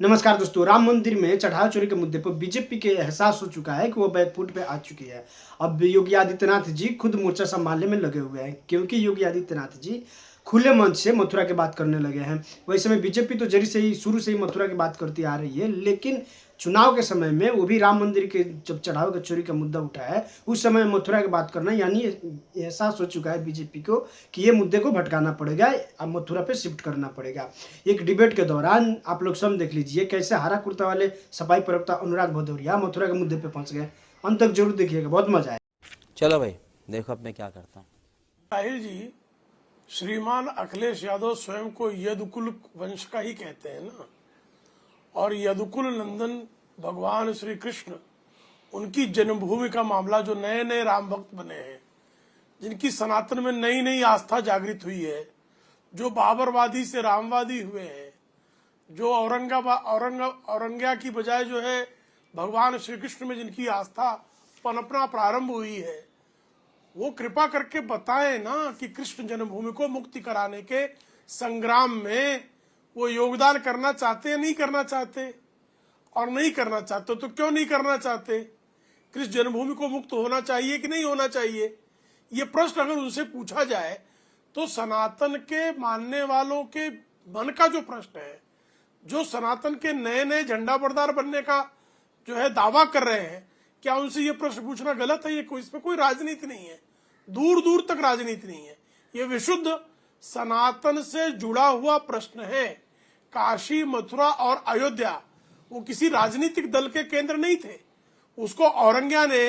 नमस्कार दोस्तों, राम मंदिर में चढ़ावा चोरी के मुद्दे पर बीजेपी के एहसास हो चुका है कि वो बैकफुट पे आ चुकी है। अब योगी आदित्यनाथ जी खुद मोर्चा संभालने में लगे हुए हैं, क्योंकि योगी आदित्यनाथ जी खुले मंच से मथुरा की बात करने लगे हैं। वैसे में बीजेपी तो जरी से ही शुरू से ही मथुरा की बात करती आ रही है, लेकिन चुनाव के समय में वो भी राम मंदिर के जब चढ़ावे का चोरी का मुद्दा उठा है, उस समय मथुरा की बात करना यानी एहसास हो चुका है बीजेपी को कि ये मुद्दे को भटकाना पड़ेगा, अब मथुरा पे शिफ्ट करना पड़ेगा। एक डिबेट के दौरान आप लोग सब देख लीजिए कैसे हरा कुर्ता वाले सफाई प्रवक्ता अनुराग भदौरिया मथुरा के मुद्दे पे पहुंच गए। अंत तक जरूर देखिएगा, बहुत मजा आए। चलो भाई देखो अब मैं क्या करता हूँ। साहिल जी, श्रीमान अखिलेश यादव स्वयं को यदुकुल वंश का ही कहते हैं ना, और यदुकुल नंदन भगवान श्री कृष्ण, उनकी जन्मभूमि का मामला, जो नए नए राम भक्त बने हैं, जिनकी सनातन में नई नई आस्था जागृत हुई है, जो बाबरवादी से रामवादी हुए हैं, जो औरंगिया की बजाय जो है भगवान श्री कृष्ण में जिनकी आस्था पनपना प्रारंभ हुई है, वो कृपा करके बताएं ना कि कृष्ण जन्मभूमि को मुक्ति कराने के संग्राम में वो योगदान करना चाहते या नहीं करना चाहते, और नहीं करना चाहते तो क्यों नहीं करना चाहते। कृष्ण जन्मभूमि को मुक्त होना चाहिए कि नहीं होना चाहिए, ये प्रश्न अगर उनसे पूछा जाए तो सनातन के मानने वालों के मन का जो प्रश्न है, जो सनातन के नए नए झंडा बरदार बनने का जो है दावा कर रहे हैं, क्या उनसे ये प्रश्न पूछना गलत है? ये कोई, इसमें कोई राजनीति नहीं है, दूर दूर तक राजनीति नहीं है। ये विशुद्ध सनातन से जुड़ा हुआ प्रश्न है। काशी, मथुरा और अयोध्या वो किसी राजनीतिक दल के केंद्र नहीं थे। उसको औरंगिया ने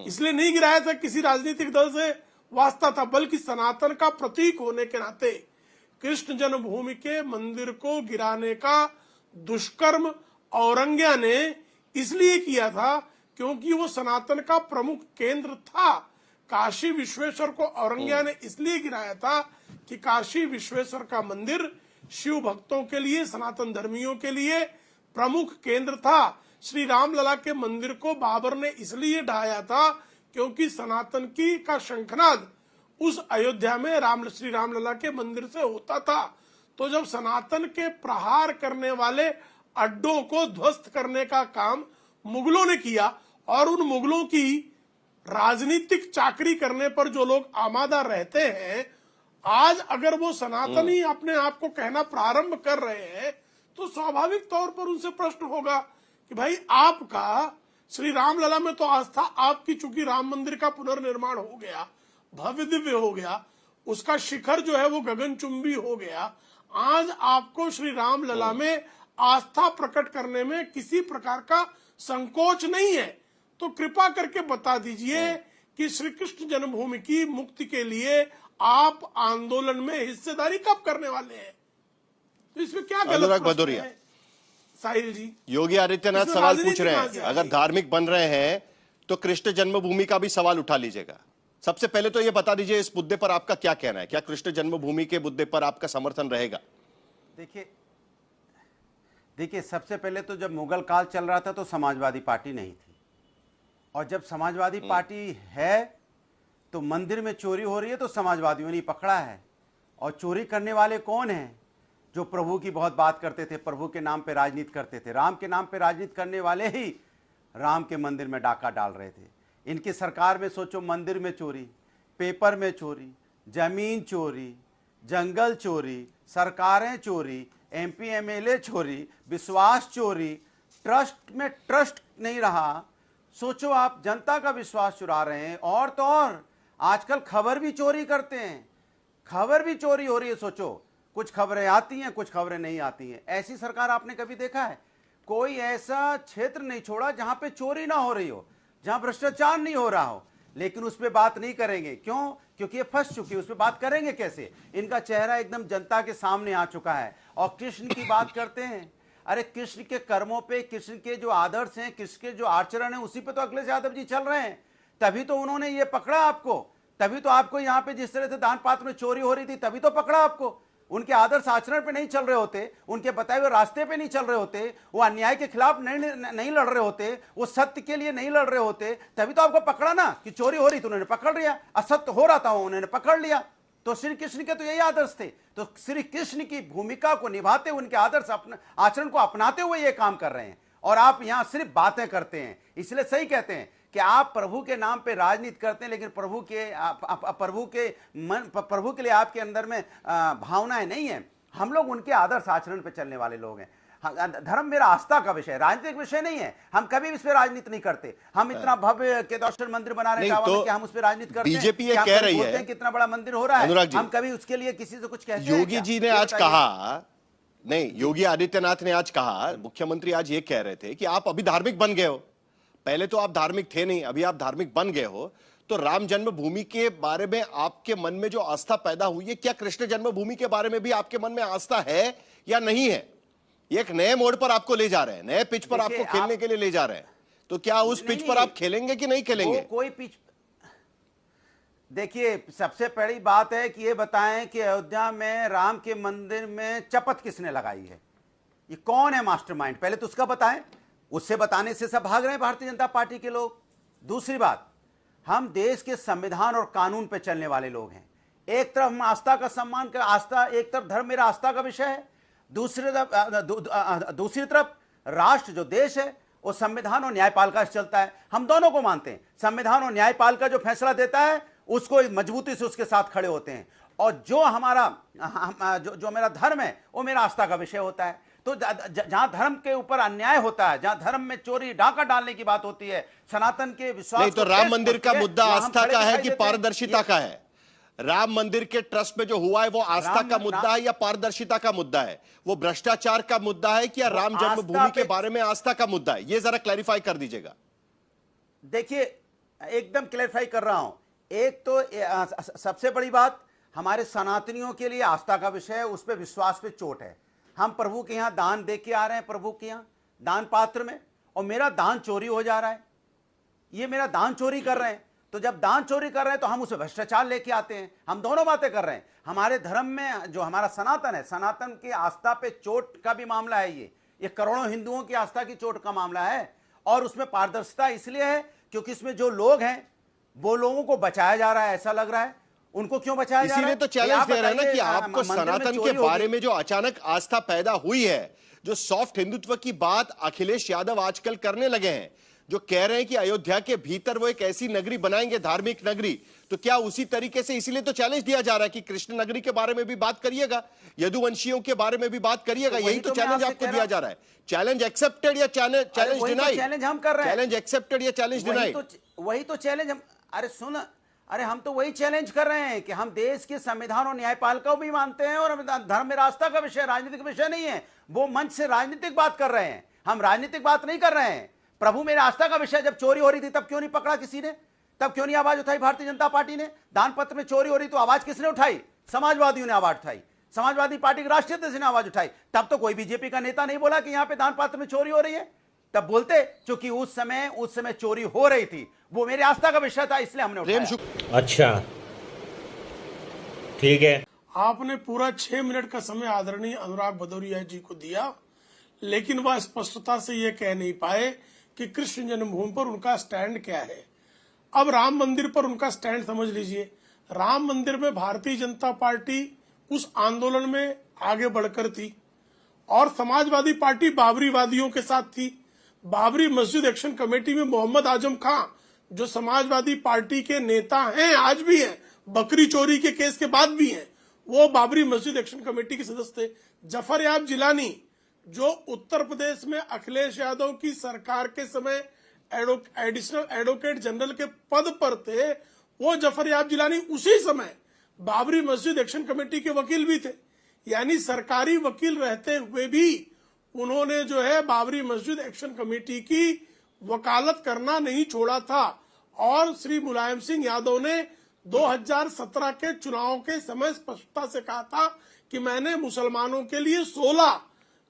इसलिए नहीं गिराया था किसी राजनीतिक दल से वास्ता था, बल्कि सनातन का प्रतीक होने के नाते कृष्ण जन्मभूमि के मंदिर को गिराने का दुष्कर्म औरंगिया ने इसलिए किया था क्योंकि वो सनातन का प्रमुख केंद्र था। काशी विश्वेश्वर को औरंगिया ने इसलिए गिराया था कि काशी विश्वेश्वर का मंदिर शिव भक्तों के लिए, सनातन धर्मियों के लिए प्रमुख केंद्र था। श्री रामलला के मंदिर को बाबर ने इसलिए ढाया था क्योंकि सनातन की का शंखनाद उस अयोध्या में श्री रामलला के मंदिर से होता था। तो जब सनातन के प्रहार करने वाले अड्डों को ध्वस्त करने का काम मुगलों ने किया, और उन मुगलों की राजनीतिक चाकरी करने पर जो लोग आमादा रहते हैं, आज अगर वो सनातनी अपने आप को कहना प्रारंभ कर रहे हैं, तो स्वाभाविक तौर पर उनसे प्रश्न होगा कि भाई आपका श्री रामलला में तो आस्था आपकी, चूंकि राम मंदिर का पुनर्निर्माण हो गया, भव्य दिव्य हो गया, उसका शिखर जो है वो गगनचुंबी हो गया, आज आपको श्री रामलला में आस्था प्रकट करने में किसी प्रकार का संकोच नहीं है, तो कृपा करके बता दीजिए कि श्री कृष्ण जन्मभूमि की मुक्ति के लिए आप आंदोलन में हिस्सेदारी कब करने वाले हैं? तो इसमें क्या गलत प्रश्न है साहिल जी? योगी आदित्यनाथ सवाल पूछ रहे हैं, अगर धार्मिक बन रहे हैं तो कृष्ण जन्मभूमि का भी सवाल उठा लीजिएगा। सबसे पहले तो ये बता दीजिए इस मुद्दे पर आपका क्या कहना है, क्या कृष्ण जन्मभूमि के मुद्दे पर आपका समर्थन रहेगा? देखिए सबसे पहले तो जब मुगल काल चल रहा था तो समाजवादी पार्टी नहीं थी, और जब समाजवादी पार्टी है तो मंदिर में चोरी हो रही है तो समाजवादियों ने पकड़ा है। और चोरी करने वाले कौन हैं? जो प्रभु की बहुत बात करते थे, प्रभु के नाम पे राजनीति करते थे, राम के नाम पे राजनीति करने वाले ही राम के मंदिर में डाका डाल रहे थे। इनकी सरकार में सोचो, मंदिर में चोरी, पेपर में चोरी, जमीन चोरी, जंगल चोरी, सरकारें चोरी, एमपी एमएलए चोरी, विश्वास चोरी, ट्रस्ट में ट्रस्ट नहीं रहा। सोचो आप, जनता का विश्वास चुरा रहे हैं। और तो और आजकल खबर भी चोरी करते हैं, खबर भी चोरी हो रही है। सोचो, कुछ खबरें आती हैं, कुछ खबरें नहीं आती हैं। ऐसी सरकार आपने कभी देखा है? कोई ऐसा क्षेत्र नहीं छोड़ा जहां पे चोरी ना हो रही हो, जहां भ्रष्टाचार नहीं हो रहा हो, लेकिन उस पर बात नहीं करेंगे। क्यों? क्योंकि ये फंस चुकी है। उस पर बात करेंगे कैसे? इनका चेहरा एकदम जनता के सामने आ चुका है। और कृष्ण की बात करते हैं, अरे कृष्ण के कर्मों पे, कृष्ण के जो आदर्श हैं, कृष्ण के जो आचरण है, उसी पे तो अखिलेश यादव जी चल रहे हैं। तभी तो उन्होंने ये पकड़ा आपको, तभी तो आपको यहाँ पे जिस तरह से दान पात्र में चोरी हो रही थी, तभी तो पकड़ा आपको। उनके आदर्श आचरण पे नहीं चल रहे होते, उनके बताए हुए रास्ते पे नहीं चल रहे होते, वो अन्याय के खिलाफ नहीं लड़ रहे होते, वो सत्य के लिए नहीं लड़ रहे होते, तभी तो आपको पकड़ा ना कि चोरी हो रही थी, उन्होंने पकड़ लिया। असत्य हो रहा था उन्होंने पकड़ लिया। तो श्री कृष्ण के तो यही आदर्श थे। तो श्री कृष्ण की भूमिका को निभाते हुए, उनके आदर्श आचरण को अपनाते हुए ये काम कर रहे हैं, और आप यहां सिर्फ बातें करते हैं। इसलिए सही कहते हैं कि आप प्रभु के नाम पे राजनीति करते हैं, लेकिन प्रभु के लिए आपके अंदर में भावनाएं नहीं है। हम लोग उनके आदर्श आचरण पे चलने वाले लोग हैं। धर्म मेरा आस्था का विषय है, राजनीतिक विषय नहीं है। हम कभी भी इस पे राजनीति नहीं करते। हम इतना भव्य केदारेश्वर मंदिर बना रहे हैं कि हम उस पे राजनीति करते हैं। बीजेपी ये कह रही है कितना बड़ा मंदिर हो रहा है, हम कभी उसके लिए किसी से कुछ कहते हैं? योगी जी ने आज कहा, नहीं, योगी आदित्यनाथ ने आज कहा, मुख्यमंत्री आज ये कह रहे थे कि आप अभी धार्मिक बन गए हो। पहले तो आप धार्मिक थे नहीं, अभी आप धार्मिक बन गए हो। तो राम जन्मभूमि के बारे में आपके मन में जो आस्था पैदा हुई है, क्या कृष्ण जन्मभूमि के बारे में भी आपके मन में आस्था है या नहीं है? एक नए मोड़ पर आपको ले जा रहे हैं, नए पिच पर आपको खेलने के लिए ले जा रहे हैं। तो क्या उस पिच पर आप खेलेंगे कि नहीं खेलेंगे? कोई पिच, देखिए, सबसे पहली बात है कि ये बताएं कि अयोध्या में राम के मंदिर में चपत किसने लगाई है? ये कौन है मास्टरमाइंड? पहले तो उसका बताएं। उससे बताने से सब भाग रहे हैं भारतीय जनता पार्टी के लोग। दूसरी बात, हम देश के संविधान और कानून पे चलने वाले लोग हैं। एक तरफ हम आस्था का सम्मान कर, आस्था, एक तरफ धर्म मेरा आस्था का विषय है, दूसरी तरफ राष्ट्र जो देश है वो संविधान और न्यायपालिका से चलता है। हम दोनों को मानते हैं। संविधान और न्यायपालिका जो फैसला देता है उसको मजबूती से उसके साथ खड़े होते हैं। और जो हमारा जो मेरा धर्म है वो मेरा आस्था का विषय होता है। तो जहां धर्म के ऊपर अन्याय होता है, जहां धर्म में चोरी डाका डालने की बात होती है, सनातन के विश्वास, नहीं, तो राम मंदिर का मुद्दा आस्था का है कि पारदर्शिता का है? राम मंदिर के ट्रस्ट में जो हुआ है वो आस्था का मुद्दा है या पारदर्शिता का मुद्दा है? वो भ्रष्टाचार का मुद्दा है कि या राम जन्मभूमि के बारे में आस्था का मुद्दा है? ये जरा क्लैरिफाई कर दीजिएगा। देखिए, एकदम क्लैरिफाई कर रहा हूं। एक तो सबसे बड़ी बात, हमारे सनातनियों के लिए आस्था का विषय है, उस पर विश्वास पे चोट है। हम प्रभु के यहां दान दे के आ रहे हैं, प्रभु के यहां दान पात्र में, और मेरा दान चोरी हो जा रहा है। ये मेरा दान चोरी कर रहे हैं। तो जब दान चोरी कर रहे हैं तो हम उसे भ्रष्टाचार लेके आते हैं। हम दोनों बातें कर रहे हैं। हमारे धर्म में जो हमारा सनातन है, सनातन की आस्था पे चोट का भी मामला है। ये करोड़ों हिंदुओं की आस्था की चोट का मामला है। और उसमें पारदर्शिता इसलिए है क्योंकि इसमें जो लोग हैं वो लोगों को बचाया जा रहा है, ऐसा लग रहा है। उनको क्यों बचाया जा रहा है? इसीलिए तो चैलेंज दे रहे हैं ना कि आपको सनातन के बारे में जो अचानक आस्था पैदा हुई है, जो सॉफ्ट हिंदुत्व की बात अखिलेश यादव आजकल करने लगे हैं, जो कह रहे हैं कि अयोध्या के भीतर वो एक ऐसी नगरी बनाएंगे, धार्मिक नगरी, तो क्या उसी तरीके से, इसीलिए तो चैलेंज दिया जा रहा है कि कृष्ण नगरी के बारे में भी बात करिएगा, यदुवंशियों के बारे में भी बात करिएगा। यही तो चैलेंज आपको दिया जा रहा है। चैलेंज एक्सेप्टेड या चैलेंज डिनाई? चैलेंज हम कर रहे हैं। चैलेंज एक्सेप्टेड या चैलेंज डिनाई? वही तो चैलेंज हम, अरे हम तो वही चैलेंज कर रहे हैं कि हम देश के संविधान और न्यायपालिका भी मानते हैं, और धर्म में आस्था का विषय, राजनीतिक विषय नहीं है। वो मंच से राजनीतिक बात कर रहे हैं, हम राजनीतिक बात नहीं कर रहे हैं। प्रभु मेरे आस्था का विषय, जब चोरी हो रही थी तब क्यों नहीं पकड़ा किसी ने? तब क्यों नहीं आवाज उठाई भारतीय जनता पार्टी ने? दान पत्र में चोरी हो रही तो आवाज किसने उठाई? समाजवादियों ने आवाज उठाई, समाजवादी पार्टी के राष्ट्रीय अध्यक्ष ने आवाज उठाई। तब तो कोई बीजेपी का नेता नहीं बोला कि यहां पे दान पत्र में चोरी हो रही है। तब बोलते, क्योंकि उस समय चोरी हो रही थी, वो मेरी आस्था का विषय था, इसलिए हमने उठाया। अच्छा, ठीक है। आपने पूरा 6 मिनट का समय आदरणीय अनुराग भदौरिया जी को दिया, लेकिन वह स्पष्टता से ये कह नहीं पाए कि कृष्ण जन्मभूमि पर उनका स्टैंड क्या है। अब राम मंदिर पर उनका स्टैंड समझ लीजिए। राम मंदिर में भारतीय जनता पार्टी उस आंदोलन में आगे बढ़कर थी, और समाजवादी पार्टी बाबरीवादियों के साथ थी। बाबरी मस्जिद एक्शन कमेटी में मोहम्मद आजम खां, जो समाजवादी पार्टी के नेता हैं, आज भी हैं, बकरी चोरी के केस के बाद भी हैं, वो बाबरी मस्जिद एक्शन कमेटी के सदस्य थे। जफर याब जिलानी, जो उत्तर प्रदेश में अखिलेश यादव की सरकार के समय एडिशनल एडवोकेट जनरल के पद पर थे, वो जफर याब जिलानी उसी समय बाबरी मस्जिद एक्शन कमेटी के वकील भी थे। यानी सरकारी वकील रहते हुए भी उन्होंने जो है बाबरी मस्जिद एक्शन कमेटी की वकालत करना नहीं छोड़ा था। और श्री मुलायम सिंह यादव ने 2017 के चुनाव के समय स्पष्टता से कहा था कि मैंने मुसलमानों के लिए 16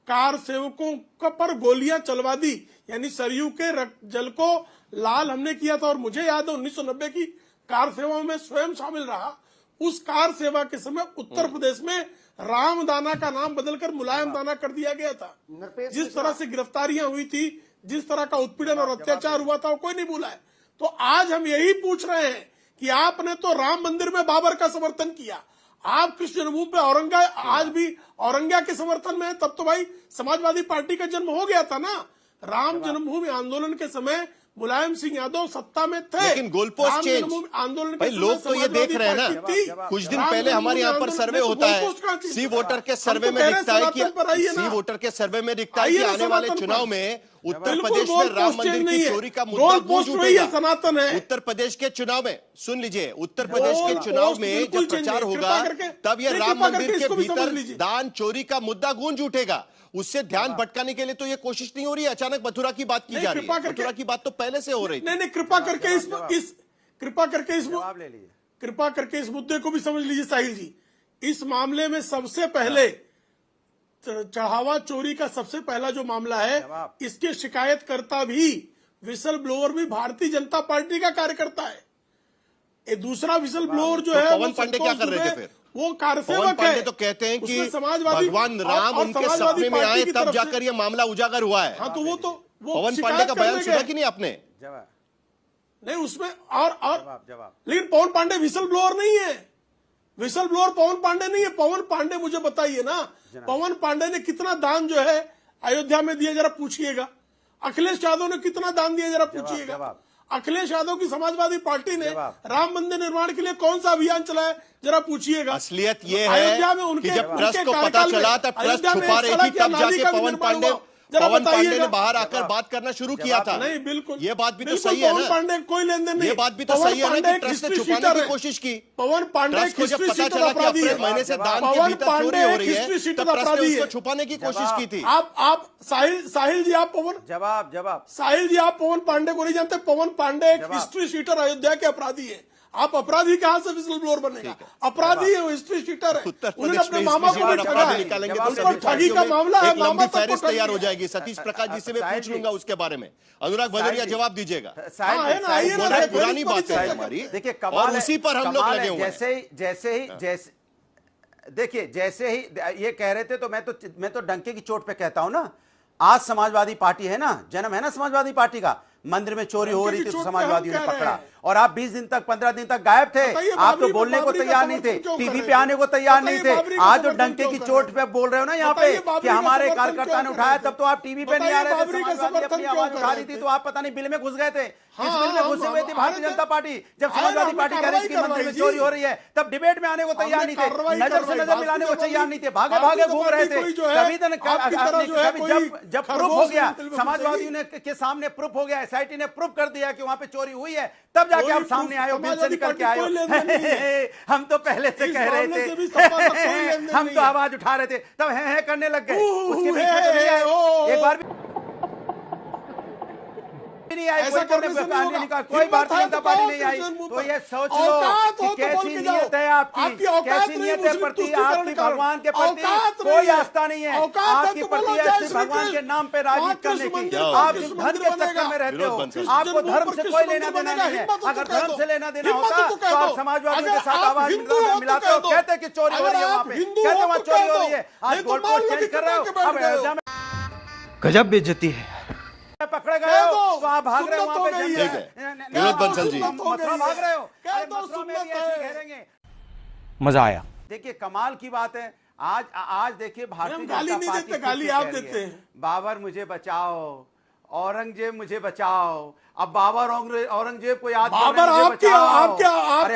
कार सेवकों पर गोलियां चलवा दी, यानी सरयू के जल को लाल हमने किया था। और मुझे याद है 1990 की कार सेवा में स्वयं शामिल रहा। उस कार सेवा के समय उत्तर प्रदेश में रामदाना का नाम बदलकर मुलायम दाना कर दिया गया था। जिस तरह से गिरफ्तारियां हुई थी, जिस तरह का उत्पीड़न और अत्याचार हुआ था, वो कोई नहीं भूला है। तो आज हम यही पूछ रहे हैं कि आपने तो राम मंदिर में बाबर का समर्थन किया, आप कृष्ण जन्मभूमि पे औरंगा आज भी औरंगा के समर्थन में है, तब तो भाई समाजवादी पार्टी का जन्म हो गया था ना। राम जन्मभूमि आंदोलन के समय मुलायम सिंह यादव सत्ता में थे, लेकिन गोलपोस्ट चेंज। आंदोलन भाई लोग तो ये देख रहे हैं ना, कुछ दिन पहले हमारे यहाँ पर सर्वे होता है, सी वोटर के सर्वे में दिखता है कि सी वोटर के सर्वे में दिखता है कि आने वाले चुनाव में उत्तर प्रदेश में राम मंदिर की चोरी का मुद्दा गूंज उठेगा। सनातन है उत्तर प्रदेश के चुनाव में, सुन लीजिए, उत्तर प्रदेश के चुनाव में जब प्रचार होगा तब ये राम मंदिर के भीतर दान चोरी का मुद्दा गूंज उठेगा। उससे ध्यान भटकाने के लिए तो ये कोशिश नहीं हो रही है, अचानक मथुरा की बात की जा रही है। मथुरा की बात तो पहले से हो रही थी। नहीं, कृपा करके इस मुद्दे को भी समझ लीजिए साहिल जी। इस मामले में सबसे पहले चढ़ावा चोरी का सबसे पहला जो मामला है, इसके शिकायतकर्ता भी, विसल ब्लोअर भी भारतीय जनता पार्टी का कार्यकर्ता है। ये दूसरा विसल ब्लोअर जो है, पवन पांडे क्या कर रहे थे फिर? वो कार्यसेवक है। पांडे तो कहते हैं कि भगवान राम उनके सपने में आए तब जाकर ये मामला उजागर हुआ है। हाँ, तो वो पवन पांडे का बयान सुना कि नहीं आपने? नहीं, उसमें और लेकिन पवन पांडे विसल ब्लोअर नहीं है। विसल ब्लोअर पवन पांडे नहीं है। पवन पांडे, मुझे बताइए ना, पवन पांडे ने कितना दान जो है अयोध्या में दिया, जरा पूछिएगा। अखिलेश यादव ने कितना दान दिया, जरा पूछिएगा। अखिलेश यादव की समाजवादी पार्टी ने राम मंदिर निर्माण के लिए कौन सा अभियान चलाया, जरा पूछिएगा। असलियत ये है कि जब ट्रस्ट को पता चला तब ट्रस्ट छुपा रही थी, तब जाके पवन पांडे ने बाहर आकर बात करना शुरू किया था। नहीं, बिल्कुल, ये बात भी तो सही है ना। पांडे कोई लेन देन नहीं। ये बात भी तो सही है ना कि ट्रस्ट ने छुपाने की कोशिश की। पवन पांडे को जब पता चला कि अप्रैल महीने से दान के भीतर चोरी हो रही है, तब ट्रस्ट ने उसको छुपाने की कोशिश की थी। आप साहिल जी, आप पवन साहिल जी, आप पवन पांडे को नहीं जानते। पवन पांडे एक हिस्ट्री शीटर अयोध्या के अपराधी है। आप अपराधी कहां से विसल ब्लोअर बनेगा? अपराधी है वो, हिस्ट्री शीटर है। उन्होंने अपने मामा को ठगा है, उनको ठगी का मामला है। लंबी फहरिस्त तैयार हो जाएगी। सतीश प्रकाश जी से मैं पूछ लूंगा उसके बारे में। अनुराग भदौरिया जवाब दीजिएगा। पुरानी बात है हमारी, देखिए, और उसी पर हम लोग लगे हुए हैं। जैसे ही ये कह रहे थे, तो मैं तो डंके की चोट पे कहता हूं ना। आज समाजवादी पार्टी है ना, जन्म है ना समाजवादी पार्टी का। मंदिर में चोरी हो रही थी तो समाजवादियों ने पकड़ा, और आप 20 दिन तक, 15 दिन तक गायब थे। आप तो बोलने को तैयार नहीं थे, टीवी पे आने को तैयार नहीं थे। आज जो डंके की चोट पे बोल रहे हो ना यहाँ पे कि हमारे कार्यकर्ता ने उठाया, तब तो आप टीवी पे नहीं आ रहे थे। समाजवादी अपनी आवाज उठा रही थी, तो आप पता नहीं बिल में घुस गए थे। किस बिल में घुसे हुए थे भारतीय जनता पार्टी? जब समाजवादी पार्टी कह रही थी कि मंदिर में चोरी हो रही है, तब डिबेट में आने को तैयार नहीं थे, नजर से नजर मिलाने को तैयार नहीं थे, भागे भागे घूम रहे थे। जब प्रूफ हो गया, समाजवादियों के सामने प्रूफ हो गया, एसआईटी ने प्रूफ कर दिया कि वहां पे चोरी हुई है, तब जाके आप सामने आए हो, बिल से निकल के आए हो। हम तो पहले से कह रहे थे, हम तो आवाज उठा रहे थे, तब है करने लग गए। उसके बीच में तो नहीं आए, एक बार भी नहीं आई, कोई भारतीय जनता पार्टी नहीं आई। तो ये सोच लो कि कैसी नीयत है आपकी, कैसी नीयत है प्रति आपकी, भगवान के प्रति कोई आस्था नहीं है आपकी प्रति, ऐसे भगवान के नाम पे राजनीति करने की। आप धर्म के चक्कर में रहते हो, आपको धर्म से कोई लेना देना नहीं है। अगर धर्म से लेना देना होता तो आप समाजवादियों के साथ आवाज मिलाते हो, कहते कि चोरी हो रही है वहां पे, कहते वहां चोरी हो रही है। आज गोल्ड पोस्ट चेंज कर रहे हो, अब अयोध्या में गजब बेइज्जती है। पकड़े गए हो तो आप भाग रहे हो वहां पे। विनोद बंसल जी, मथुरा भाग रहे हो, मथुरा में भी ऐसे घेरेंगे। मजा आया। देखिए, कमाल की बात है। आज देखिए, भारतीय जनता पार्टी गाली आप देते हैं। बाबर मुझे बचाओ, औरंगजेब मुझे बचाओ। अब बाबर औरंगजेब को याद, बाबर आपके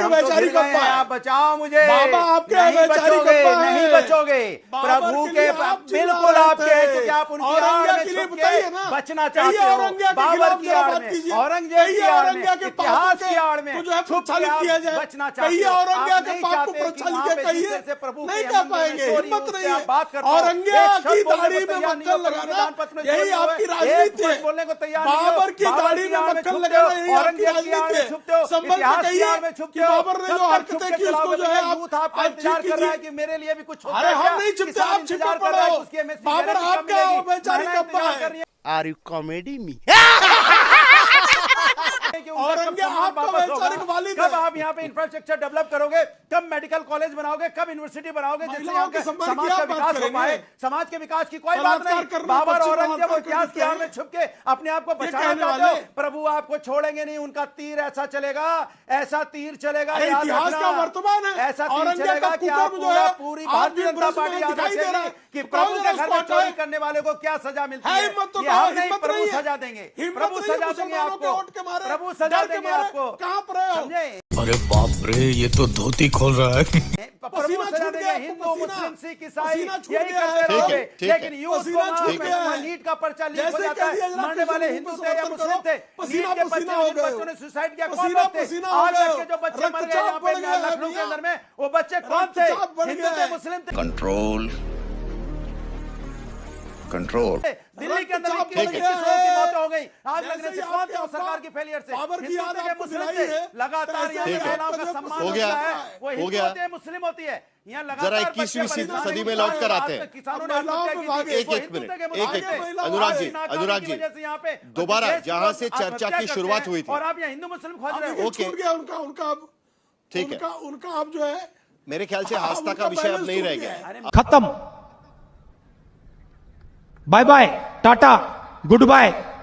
वैचारिक गप्पा है। आप बचाओ मुझे, बाबा आपके नहीं वैचारिक बचोगे, गप्पा है। नहीं बचोगे। प्रभु के बिल्कुल आपके, क्योंकि आप उनकी आड़ में छुप के बचना चाहते हो। बाबर की आड़ में, औरंगजेब की आड़ में, इतिहास की आड़ में छुप के आप बचना चाहते हो। आप नहीं चाहते कि वहां पे जिस से प्रभु नहीं कह पाएंगे, हिम्मत नहीं है। बात करते औरंगजेब की दाढ़ी में मक्खन लगाना, यही आपकी राजनीति है। बोलने को तैयार, बाबर की दाढ़ी में मक्खन लगाना, यही आपकी राजनीति है। संभल के कहिए कि बाबर ने जो हरकतें की उसको जो है आप इंतजार कर रहा है कि मेरे लिए भी कुछ होता है। अरे हम नहीं छिपते, आप छिपे पड़े हो। बाबर आपका वैचारिक गप्पा है। Are you comedy me? कि उनका कब औरंगजेब सम्मान आपका वापस होगा? वैचारिक वालिद कब है। आप यहाँ पे इंफ्रास्ट्रक्चर डेवलप करोगे? कब मेडिकल कॉलेज बनाओगे? कब यूनिवर्सिटी बनाओगे? जिससे महिलाओं यहाँ के के सम्मान समाज की का आप बात विकास हो करेंगे। पाए। समाज के विकास की कोई बात बलात्कार नहीं। करना, बाबर बच्चे औरंगजेब और बलात्कार इतिहास की करते आड़ में हैं। छुप के अपने आप को बचाना कहने चाहते हो। वाले। प्रभु आपको छोड़ेंगे नहीं, उनका तीर ऐसा चलेगा, ऐसा तीर चलेगा, अरे याद इतिहास रखना। का वर्तमान है। ऐसा तीर औरंगजेब चलेगा का कि आप कुकर्म जो है, पूरी आज भारतीय भी जनता ब्रज में पार्टी याद दिखाई दे रहा रखेगी है। कि तो प्रभु कौन के जरा घर में उसको चोरी हटाए? करने वाले को क्या सजा मिलती है है। हिम्मत तो ये कहो, हम नहीं, हिम्मत प्रभु नहीं है। सजा देंगे। हिम्मत प्रभु नहीं है सजा देंगे मुसलमानों के आपको। वोट के मारे, प्रभु डर सजा के देंगे मारे। आपको। कहाँ पर है? समझे? अरे बाप रे, ये तो धोती खोल रहा है। प्रभु पसीना सजा छूट देंगे। गया, हिंदू, पसीना- मुस्लिम, सिख, ईसाई पसीना छूट यही गया है। करते ठीक रहोगे। है, ठीक है। लेकिन यूथ पसीना को छूट गया है। नीट का पर्चा लीक हो जैसे जाता कह दिया है। जरा मरने वाले कृष्ण हिंदू को थे या समर्थन मुस्लिम थे। करो। पसीना नीट के पसीना बच्चे, हो जिन गए बच्चों ने सुसाइड किया, कौन पसीना लोग थे? पसीना हो आज गए तक के जो बच्चे मर गए यहाँ रक्तचाप पे बढ़ गया है लखनऊ के भैया। अंदर में, वो बच्चे कौन थे? रक्तचाप बढ़ हिंदू गया थे, है। मुस्लिम थे? Control control. दिल्ली के अंदर रक्तचाप 21 बढ़ गया लोगों की है। मौत हो गई आग जैसे लगने से। ही कौन आपके थे वो अब्बा सरकार की फेलियर से? बाबर की हिंदू याद थे, आपको मुस्लिम दिलाई थे। है। लगातार तो यहाँ ऐसे पे ही महिलाओं का आपका सम्मान हो गया। होता है। वो हो हिंदू गया। होती है, मुस्लिम होती है। यहाँ जरा लगातार 21वीं बच्चे बलिदान सदी में देते लौट कर हैं। आते हैं। आज तक किसानों ने महिलाओं आत्महत्या पे की भागे। थी। एक वो एक हिंदू मिनट, थे कि एक मुस्लिम एक थे? मिनट। महिलाओं अनुराग पे जी, नाकामी अनुराग की जी, वजह से यहाँ पे दोबारा देश को जहां से चर्चा आत्महत्या की करते शुरुआत हैं। हुई थी। और आप यहाँ हिंदू मुस्लिम खोज रहे देखिए, हो। ओके। छूट गया उनका अब ठीक है। उनका अब जो है मेरे ख्याल से आस्था का उनका विषय अब बैलेंस नहीं टूट रह गया गया है। है। खत्म। Bye bye, tata, good bye.